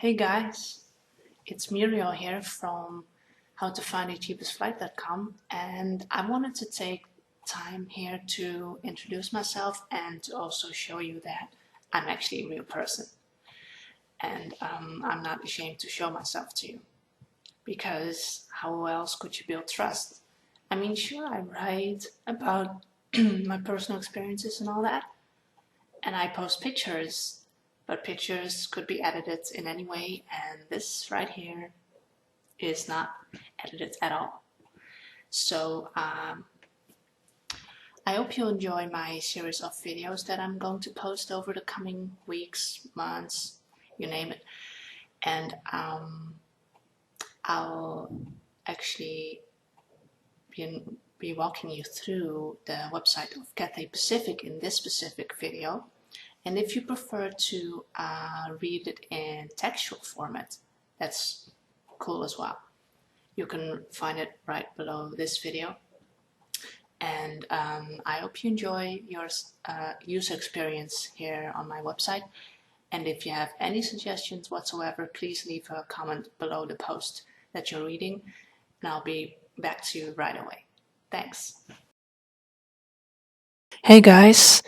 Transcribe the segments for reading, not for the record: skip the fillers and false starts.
Hey guys, it's Muriel here from howtofindthecheapestflight.com, and I wanted to take time here to introduce myself and to also show you that I'm actually a real person, and I'm not ashamed to show myself to you, because how else could you build trust? I mean, sure, I write about my personal experiences and all that, and I post pictures, but pictures could be edited in any way, and this right here is not edited at all. So I hope you enjoy my series of videos that I'm going to post over the coming weeks, months, you name it. And I'll actually be walking you through the website of Cathay Pacific in this specific video. And if you prefer to read it in textual format, that's cool as well. You can find it right below this video. And I hope you enjoy your user experience here on my website. And if you have any suggestions whatsoever, please leave a comment below the post that you're reading, and I'll be back to you right away. Thanks. Hey guys,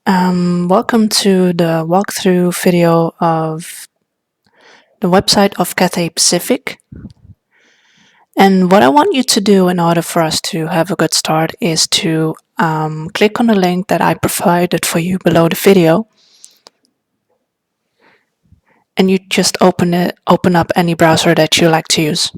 welcome to the walkthrough video of the website of Cathay Pacific. And what I want you to do in order for us to have a good start is to click on the link that I provided for you below the video. And you just open up any browser that you like to use.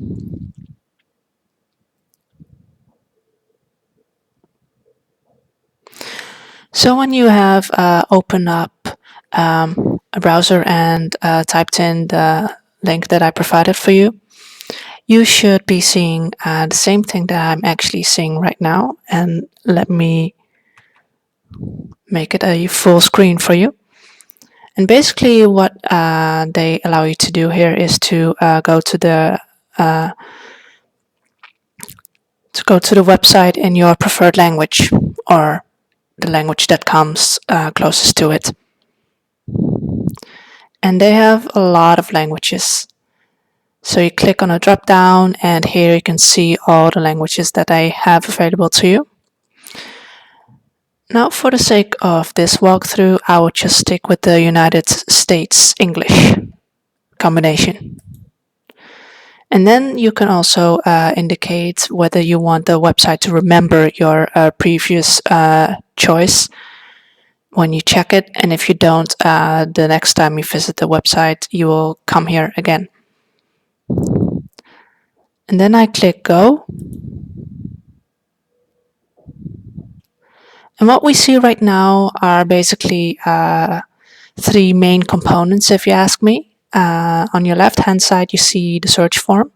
So when you have opened up a browser and typed in the link that I provided for you, you should be seeing the same thing that I'm actually seeing right now. And let me make it a full screen for you. And basically what they allow you to do here is to go to the website in your preferred language, or the language that comes closest to it. And they have a lot of languages. So you click on a drop down, and here you can see all the languages that I have available to you. Now, for the sake of this walkthrough, I will just stick with the United States English combination. And then you can also indicate whether you want the website to remember your previous choice when you check it. And if you don't, the next time you visit the website, you will come here again. And then I click go. And what we see right now are basically three main components, if you ask me. On your left-hand side, you see the search form.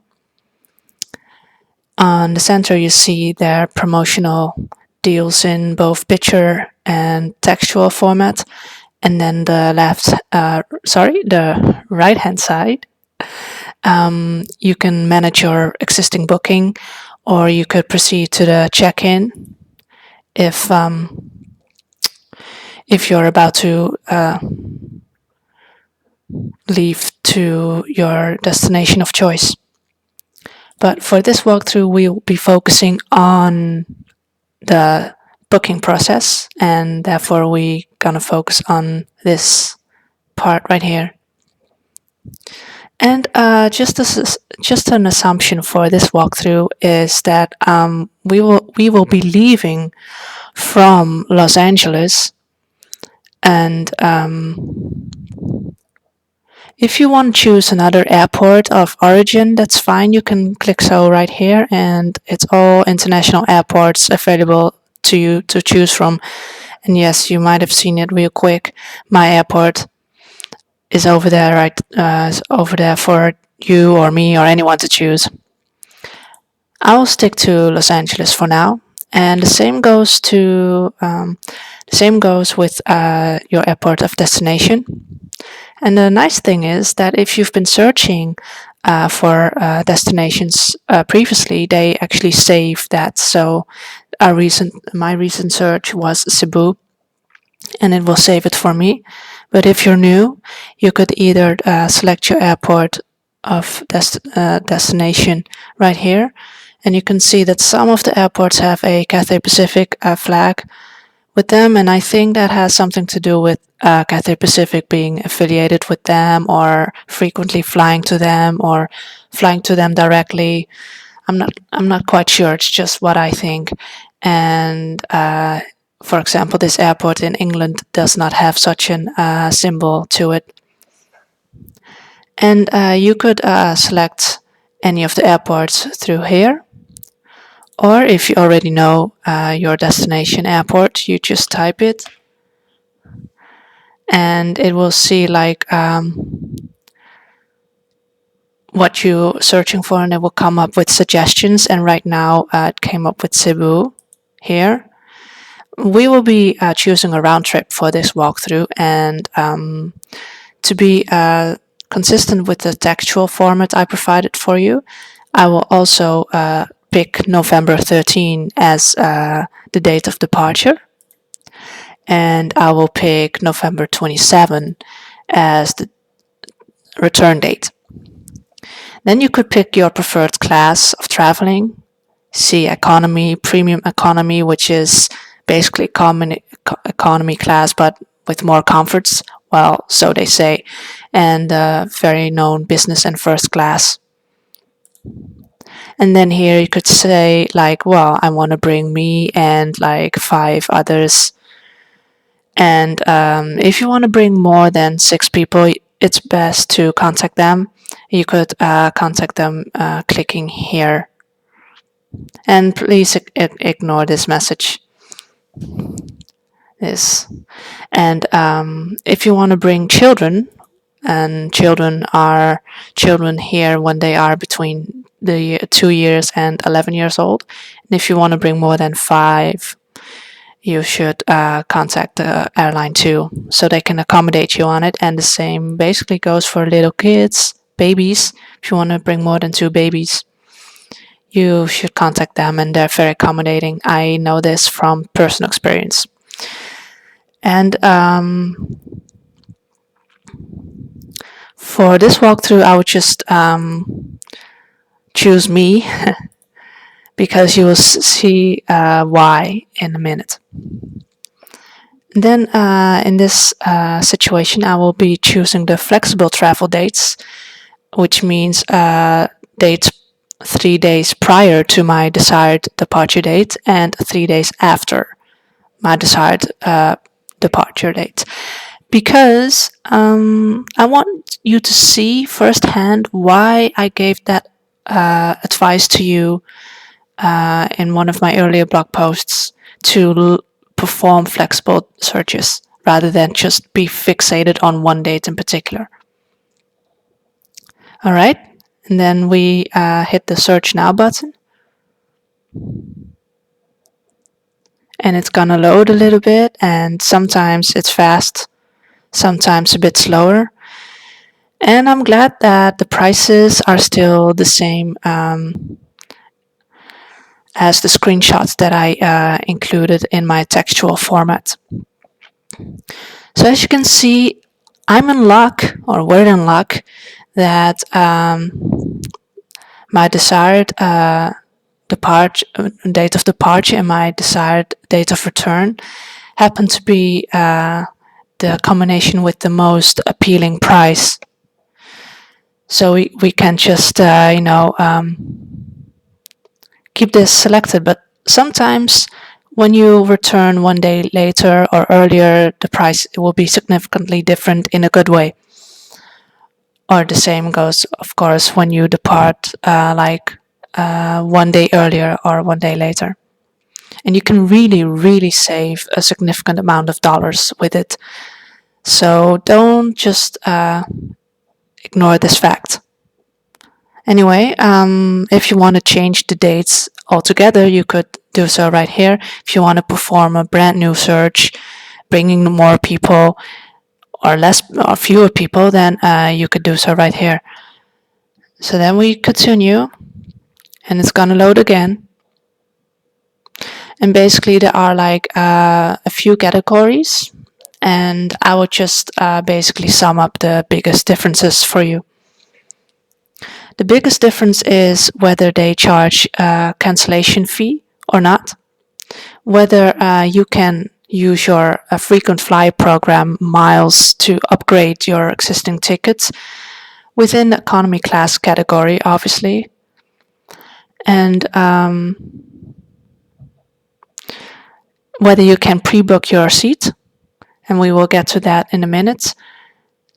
On the center, you see their promotional deals in both picture and textual format. And then the right-hand side, you can manage your existing booking, or you could proceed to the check-in if you're about to leave to your destination of choice. But for this walkthrough, we'll be focusing on the booking process, and therefore we're gonna focus on this part right here. And just an assumption for this walkthrough is that we will be leaving from Los Angeles, and if you want to choose another airport of origin, that's fine. You can click so right here, and it's all international airports available to you to choose from. And yes, you might have seen it real quick. My airport is over there, right? Over there for you or me or anyone to choose. I'll stick to Los Angeles for now, and the same goes with your airport of destination. And the nice thing is that if you've been searching for destinations previously, they actually save that. So my recent search was Cebu, and it will save it for me. But if you're new, you could either select your airport of destination right here, and you can see that some of the airports have a Cathay Pacific flag with them, and I think that has something to do with Cathay Pacific being affiliated with them, or frequently flying to them, or flying to them directly. I'm not quite sure. It's just what I think. And for example, this airport in England does not have such an symbol to it. And you could select any of the airports through here. Or if you already know your destination airport, you just type it. And it will see like what you're searching for, and it will come up with suggestions. And right now it came up with Cebu here. We will be choosing a round trip for this walkthrough, and to be consistent with the textual format I provided for you, I will also pick November 13 as the date of departure, and I will pick November 27 as the return date. Then you could pick your preferred class of traveling. See economy, premium economy, which is basically common economy class but with more comforts, well, so they say, and very known business and first class. And then here you could say like, well, I want to bring me and like 5 others. And if you want to bring more than 6 people, it's best to contact them. You could contact them clicking here. And please ignore this message. And if you want to bring children, and children are children here when they are between the 2 years and 11 years old. And if you want to bring more than 5, you should contact the airline too, so they can accommodate you on it. And the same basically goes for little kids, babies. If you want to bring more than 2 babies, you should contact them, and they're very accommodating. I know this from personal experience. And for this walkthrough, I would just choose me because you will see why in a minute. Then in this situation, I will be choosing the flexible travel dates, which means dates 3 days prior to my desired departure date and 3 days after my desired departure date. Because I want you to see firsthand why I gave that advice to you in one of my earlier blog posts to perform flexible searches rather than just be fixated on one date in particular. All right, and then we hit the search now button. And it's gonna load a little bit, and sometimes it's fast, sometimes a bit slower. And I'm glad that the prices are still the same as the screenshots that I included in my textual format. So as you can see, I'm in luck, or we're in luck, that my desired date of departure and my desired date of return happen to be the combination with the most appealing price. So we can just keep this selected. But sometimes when you return one day later or earlier, the price will be significantly different in a good way. Or the same goes, of course, when you depart one day earlier or one day later. And you can really, really save a significant amount of dollars with it. So don't just ignore this fact. Anyway, if you want to change the dates altogether, you could do so right here. If you want to perform a brand new search, bringing more people or fewer people, then you could do so right here. So then we continue, and it's gonna load again. And basically there are like a few categories. and I will just basically sum up the biggest differences for you. The biggest difference is whether they charge a cancellation fee or not, whether you can use your frequent flyer program miles to upgrade your existing tickets within the economy class category, obviously, and whether you can pre-book your seat, and we will get to that in a minute.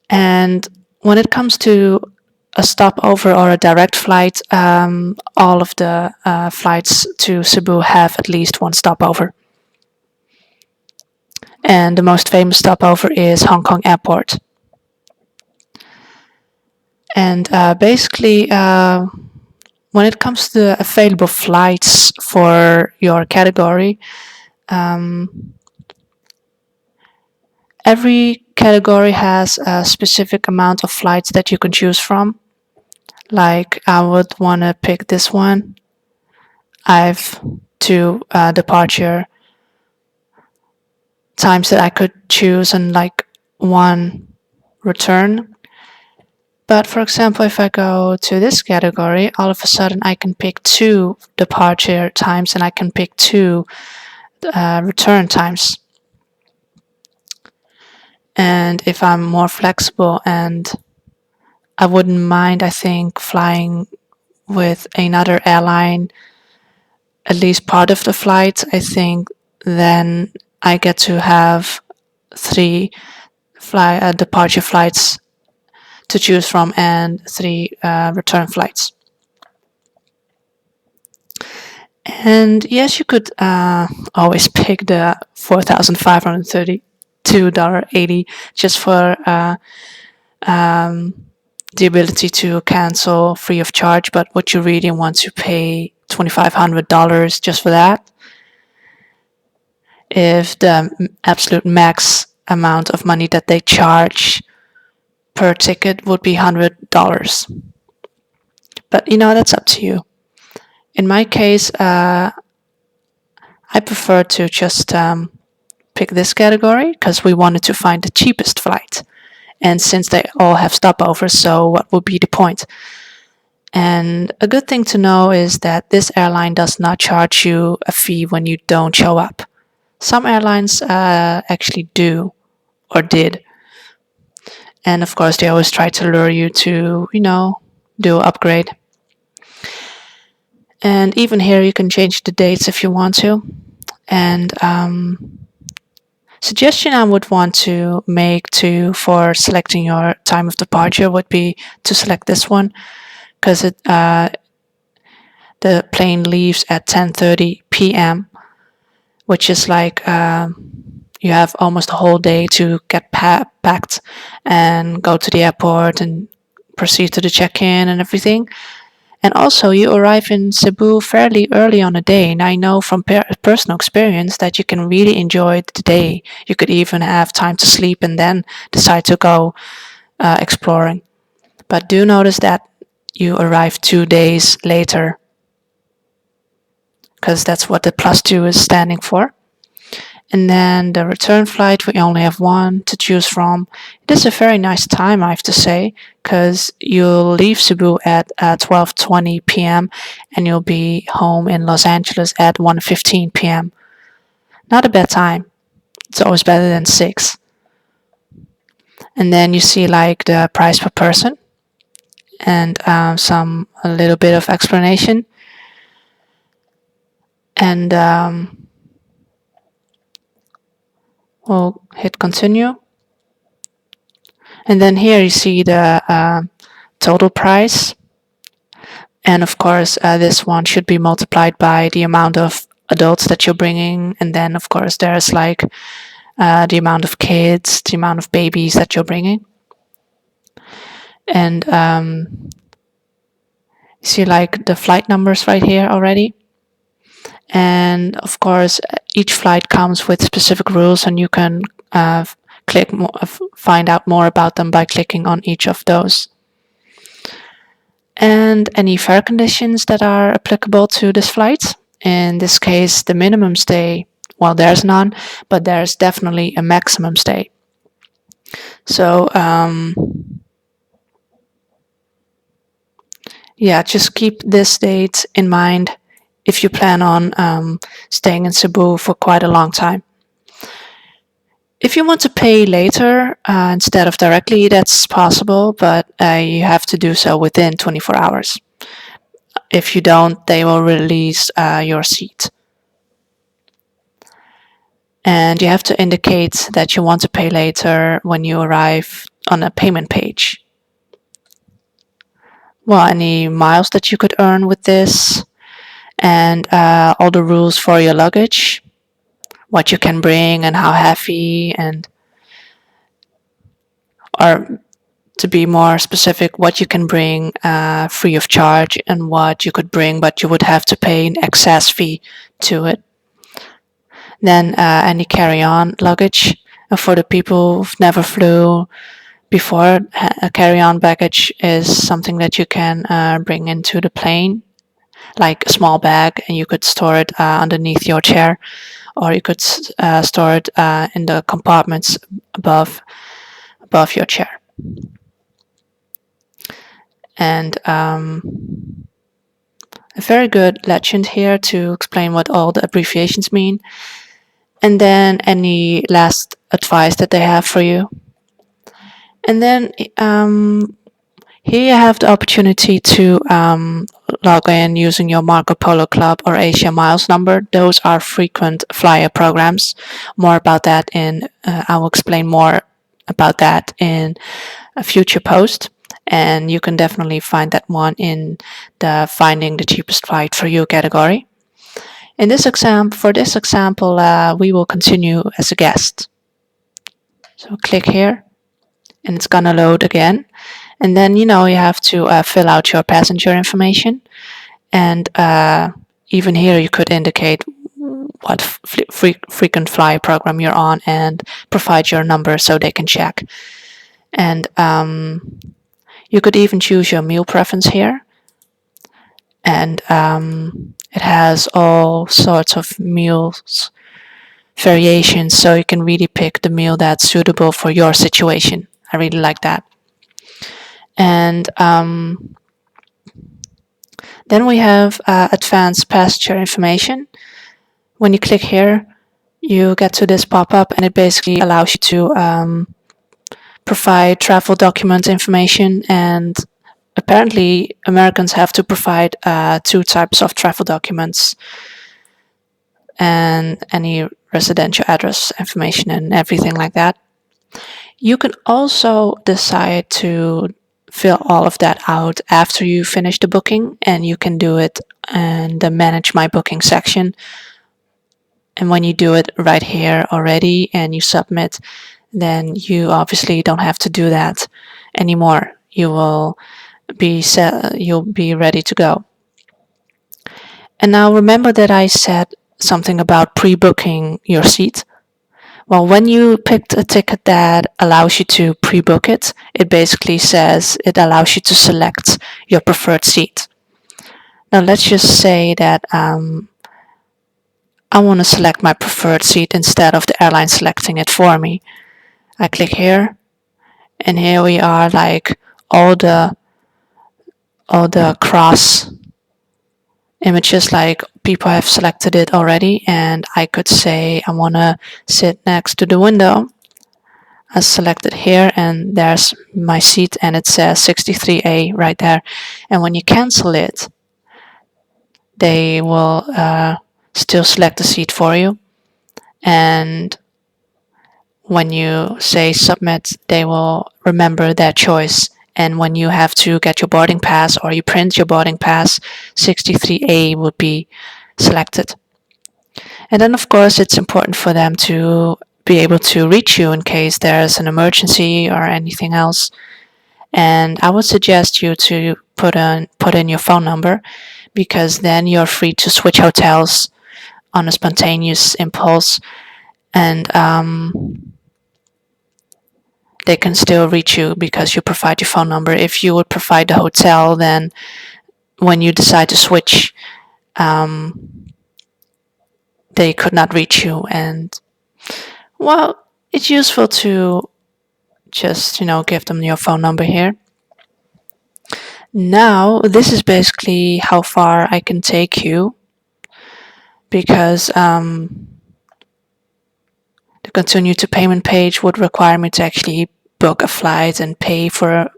And when it comes to a stopover or a direct flight, all of the flights to Cebu have at least one stopover. And the most famous stopover is Hong Kong Airport. And basically, when it comes to the available flights for your category, every category has a specific amount of flights that you can choose from. Like I would want to pick this one. I've two departure times that I could choose and like one return. But for example, if I go to this category, all of a sudden I can pick 2 departure times and I can pick 2 return times. And if I'm more flexible and I wouldn't mind, I think, flying with another airline at least part of the flight, I think then I get to have 3 departure flights to choose from and 3 return flights. And yes, you could always pick the $4,532.80 just for the ability to cancel free of charge. But would you really want to pay $2,500 just for that? If the absolute max amount of money that they charge per ticket would be $100. But that's up to you. In my case, I prefer to just pick this category because we wanted to find the cheapest flight. And since they all have stopovers, so what would be the point? And a good thing to know is that this airline does not charge you a fee when you don't show up. Some airlines actually do or did. And of course, they always try to lure you to, do upgrade. And even here, you can change the dates if you want to. And suggestion I would want to make for selecting your time of departure would be to select this one, because the plane leaves at 10:30 p.m., which is like you have almost a whole day to get packed and go to the airport and proceed to the check-in and everything. And also, you arrive in Cebu fairly early on a day, and I know from personal experience that you can really enjoy the day. You could even have time to sleep and then decide to go exploring. But do notice that you arrive 2 days later, because that's what the +2 is standing for. And then the return flight, we only have one to choose from. It is a very nice time, I have to say, because you'll leave Cebu at 12:20 p.m. and you'll be home in Los Angeles at 1:15 p.m. Not a bad time. It's always better than 6. And then you see like the price per person and a little bit of explanation. And we'll hit continue. And then here you see the total price. And of course, this one should be multiplied by the amount of adults that you're bringing. And then, of course, there's like the amount of kids, the amount of babies that you're bringing. And you see like the flight numbers right here already. And of course, each flight comes with specific rules, and you can find out more about them by clicking on each of those. And any fare conditions that are applicable to this flight. In this case, the minimum stay, well, there's none, but there's definitely a maximum stay. So yeah, just keep this date in mind if you plan on staying in Cebu for quite a long time. If you want to pay later instead of directly, that's possible, but you have to do so within 24 hours. If you don't, they will release your seat. And you have to indicate that you want to pay later when you arrive on a payment page. Well, any miles that you could earn with this, and all the rules for your luggage, what you can bring and how heavy, and or to be more specific, what you can bring free of charge and what you could bring but you would have to pay an excess fee to it. Then any carry-on luggage. And for the people who've never flew before, a carry-on baggage is something that you can bring into the plane, like a small bag, and you could store it underneath your chair, or you could store it in the compartments above your chair. And a very good legend here to explain what all the abbreviations mean, and then any last advice that they have for you. And then here you have the opportunity to log in using your Marco Polo Club or Asia Miles number. Those are frequent flyer programs. More about that I will explain more about that in a future post. And you can definitely find that one in the Finding the Cheapest Flight for You category. For this example, we will continue as a guest. So click here, and it's gonna load again. And then you have to fill out your passenger information, and even here you could indicate what frequent flyer program you're on and provide your number so they can check. And you could even choose your meal preference here, and it has all sorts of meals variations, so you can really pick the meal that's suitable for your situation. I really like that. And then we have advanced passenger information. When you click here, you get to this pop-up, and it basically allows you to provide travel document information. And apparently Americans have to provide two types of travel documents, and any residential address information and everything like that. You can also decide to fill all of that out after you finish the booking, and you can do it in the Manage My Booking section. And when you do it right here already and you submit, then you obviously don't have to do that anymore. You'll be ready to go. And now remember that I said something about pre-booking your seat. Well, when you picked a ticket that allows you to pre-book it, it basically says it allows you to select your preferred seat. Now let's just say that I want to select my preferred seat instead of the airline selecting it for me. I click here, and here we are, like all the cross images, like people have selected it already, and I could say I want to sit next to the window. I select it here, and there's my seat, and it says 63A right there. And when you cancel it, they will still select the seat for you. And when you say submit, they will remember that choice. And when you have to get your boarding pass or you print your boarding pass, 63A would be selected. And then, of course, it's important for them to be able to reach you in case there's an emergency or anything else. And I would suggest you to put in your phone number, because then you're free to switch hotels on a spontaneous impulse, and they can still reach you because you provide your phone number. If you would provide the hotel, then when you decide to switch, they could not reach you. And well, it's useful to just, give them your phone number here. Now, this is basically how far I can take you, because the continue to payment page would require me to actually book a flight and pay for a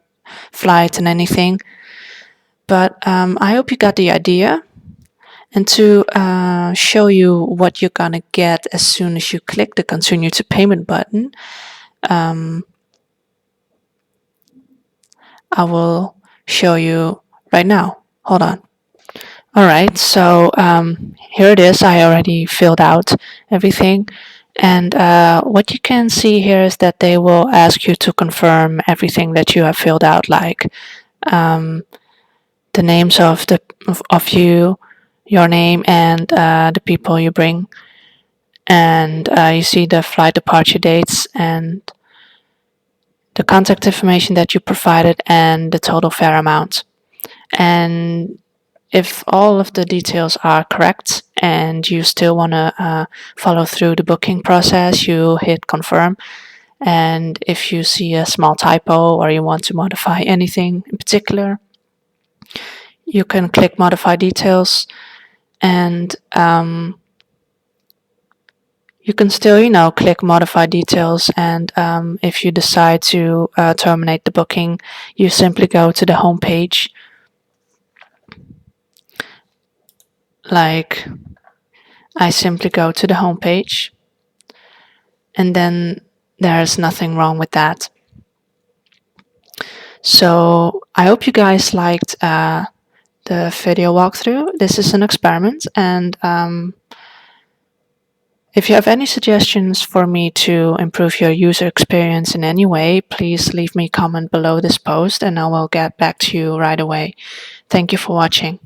flight and anything. But I hope you got the idea. And to show you what you're gonna get as soon as you click the continue to payment button, I will show you right now. Hold on. Alright, so here it is. I already filled out everything. And what you can see here is that they will ask you to confirm everything that you have filled out, like the names of you, your name, and the people you bring. And you see the flight departure dates and the contact information that you provided and the total fare amount. And if all of the details are correct and you still want to follow through the booking process, you hit confirm. And if you see a small typo or you want to modify anything in particular, you can click modify details, and you can still, click modify details. And if you decide to terminate the booking, you simply go to the home page. Like, I simply go to the home page, and then there's nothing wrong with that. So I hope you guys liked the video walkthrough. This is an experiment, and if you have any suggestions for me to improve your user experience in any way, please leave me a comment below this post and I will get back to you right away. Thank you for watching.